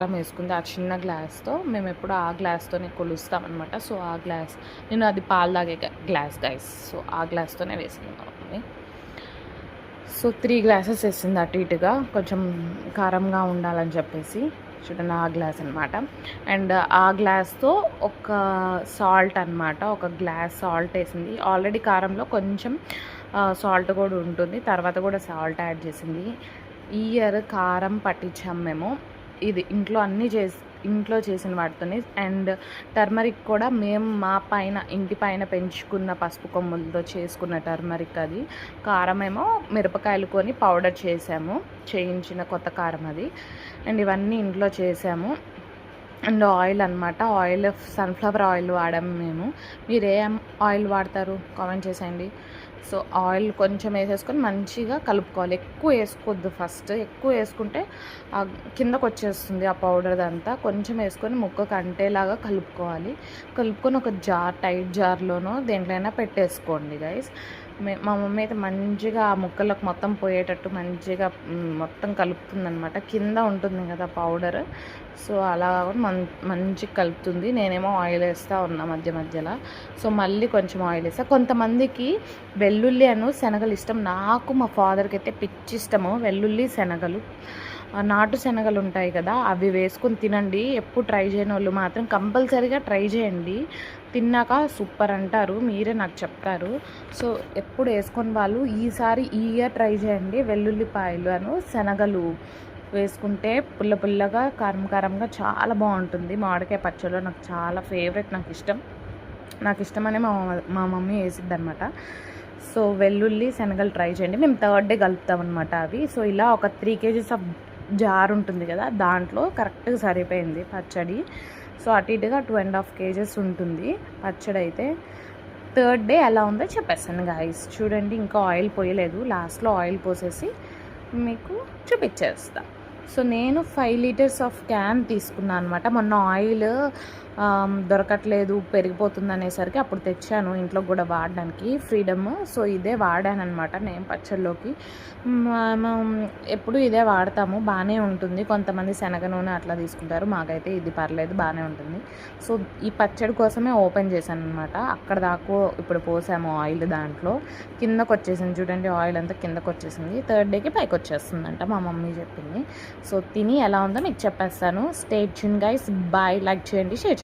కారం వేసుకుంది ఆ చిన్న గ్లాస్తో. మేము ఎప్పుడు ఆ గ్లాస్తోనే కొలుస్తామన్నమాట. సో ఆ గ్లాస్ నేను అది పాలు తాగే గ్లాస్ గైస్. సో ఆ గ్లాస్తోనే వేసింది మా మమ్మీ. సో 3 గ్లాసెస్ వేసింది అటు ఇటుగా, కొంచెం కారంగా ఉండాలని చెప్పేసి. చూడండి ఆ గ్లాస్ అనమాట. అండ్ ఆ గ్లాస్తో ఒక సాల్ట్ అనమాట, ఒక గ్లాస్ సాల్ట్ వేసింది. ఆల్రెడీ కారంలో కొంచెం సాల్ట్ కూడా ఉంటుంది, తర్వాత కూడా సాల్ట్ యాడ్ చేసింది. ఈ ఇయర్ కారం పట్టించాం మేము. ఇది ఇంట్లో చేసిన వాటితోనే. అండ్ టర్మరిక్ కూడా మేము మా పైన ఇంటి పైన పెంచుకున్న పసుపు కొమ్ములతో చేసుకున్న టర్మరిక్ అది. కారం ఏమో మిరపకాయలు కొని పౌడర్ చేయించిన కొత్త కారం అది. అండ్ ఇవన్నీ ఇంట్లో చేసాము. అండ్ ఆయిల్ అనమాట, ఆయిల్ సన్ఫ్లవర్ ఆయిల్ వాడాము మేము. మీరు ఏ ఆయిల్ వాడతారు కామెంట్ చేసేయండి. సో ఆయిల్ కొంచెం వేసేసుకొని మంచిగా కలుపుకోవాలి. ఎక్కువ వేసుకోవద్దు, ఫస్ట్ ఎక్కువ వేసుకుంటే కిందకు వచ్చేస్తుంది ఆ పౌడర్ అంతా. కొంచెం వేసుకొని ముక్కకు అంటేలాగా కలుపుకోవాలి. కలుపుకొని ఒక టైట్ జార్లోనో దేంట్లోనైనా పెట్టేసుకోండి గైస్. మా మమ్మీ అయితే మంచిగా ఆ ముక్కలకు మొత్తం పోయేటట్టు మంచిగా మొత్తం కలుపుతుందనమాట. కింద ఉంటుంది కదా పౌడర్, సో అలా మంచిగా కలుపుతుంది. నేనేమో ఆయిల్ వేస్తూ ఉన్నా మధ్య మధ్యలో. సో మళ్ళీ కొంచెం ఆయిల్ వేస్తా. కొంతమందికి వెల్లుల్లి శనగలు ఇష్టం. నాకు మా ఫాదర్కి అయితే పిచ్చి ఇష్టము వెల్లుల్లి శనగలు. నాటు శనగలు ఉంటాయి కదా, అవి వేసుకొని తినండి. ఎప్పుడు ట్రై చేయని వాళ్ళు మాత్రం కంపల్సరీగా ట్రై చేయండి. తిన్నాక సూపర్ అంటారు, మీరే నాకు చెప్తారు. సో ఎప్పుడు వేసుకొని వాళ్ళు ఈ ఇయర్ ట్రై చేయండి. వెల్లుల్లిపాయలు శనగలు వేసుకుంటే పుల్ల పుల్లగా కారం కారంగా చాలా బాగుంటుంది. మామిడికాయ పచ్చడిలో నాకు చాలా ఫేవరెట్, నాకు ఇష్టమనే మా మమ్మీ వేసిద్ది అనమాట. సో వెల్లుల్లి శనగలు ట్రై చేయండి. మేము థర్డ్ డే కలుపుతాం అనమాట అవి. సో ఇలా ఒక 3 kgs ఆఫ్ జార్ ఉంటుంది కదా, దాంట్లో కరెక్ట్గా సరిపోయింది పచ్చడి. సో అటు ఇటుగా 2.5 kgs ఉంటుంది పచ్చడి అయితే. థర్డ్ డే ఎలా ఉందో చెప్పేస్తాను గాయస్. చూడండి, ఇంకా ఆయిల్ పోయలేదు, లాస్ట్లో ఆయిల్ పోసేసి మీకు చూపించేస్తా. సో నేను 5 లీటర్స్ ఆఫ్ క్యాన్ తీసుకున్నాను అనమాట. మొన్న ఆయిల్ దొరకట్లేదు, పెరిగిపోతుంది అనేసరికి అప్పుడు తెచ్చాను ఇంట్లో కూడా వాడడానికి ఫ్రీడమ్. సో ఇదే వాడాను అనమాట నేను పచ్చళ్ళలోకి. ఎప్పుడు ఇదే వాడతాము, బాగానే ఉంటుంది. కొంతమంది శనగ నూనె అట్లా తీసుకుంటారు, మాకైతే ఇది పర్లేదు, బాగానే ఉంటుంది. సో ఈ పచ్చడి కోసమే ఓపెన్ చేశాను అనమాట. అక్కడ దాకా ఇప్పుడు పోసాము ఆయిల్, దాంట్లో కిందకు వచ్చేసింది. చూడండి ఆయిల్ అంతా కిందకు వచ్చేసింది. థర్డ్ డేకి పైకి వచ్చేస్తుందంట మా మమ్మీ చెప్పింది. సో తిని ఎలా ఉందో మీకు చెప్పేస్తాను. Stay tune guys. Bye. Like చేయండి, షేర్ చేయండి.